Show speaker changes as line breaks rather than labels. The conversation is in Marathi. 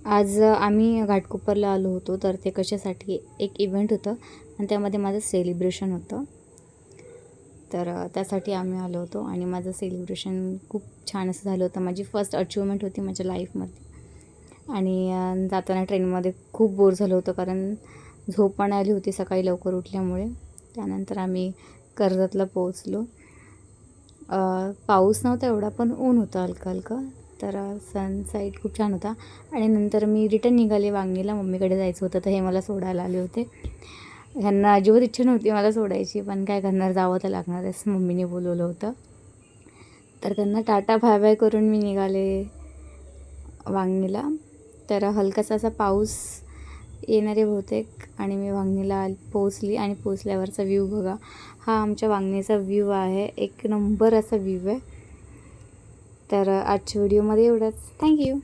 आज आम्ही घाटकोपरला आलो होतो. तर ते कशासाठी एक इव्हेंट होतं आणि त्यामध्ये माझं सेलिब्रेशन होतं. तर त्यासाठी आम्ही आलो होतो आणि माझं सेलिब्रेशन खूप छान असं झालं होतं. माझी फर्स्ट अचिव्हमेंट होती माझ्या लाईफमध्ये. आणि जाताना ट्रेनमध्ये खूप बोर झालं होतं, कारण झोप पण आली होती सकाळी लवकर उठल्यामुळे. त्यानंतर आम्ही कर्जतला पोहोचलो. पाऊस नव्हता एवढा, पण ऊन होतं हलकं हलकं. तर सनसाईट खूप छान होता. आणि नंतर मी रिटर्न निघाले वांगणीला. मम्मीकडे जायचं होतं, तर हे मला सोडायला आले होते. ह्यांना अजिबात इच्छा नव्हती मला सोडायची, पण काय करणार, जावं तर लागणारच, मम्मीने बोलवलं होतं. तर त्यांना टाटा बाय बाय करून मी निघाले वांगणीला. तर हलकासा असा पाऊस येणारे बहुतेक, आणि मी वांगणीला पोहोचली. आणि पोहोचल्यावरचा व्ह्यू बघा, हा आमच्या वांगणीचा व्ह्यू आहे. एक नंबर असा व्ह्यू आहे. तर आजच्या व्हिडिओमध्ये एवढंच. थँक्यू.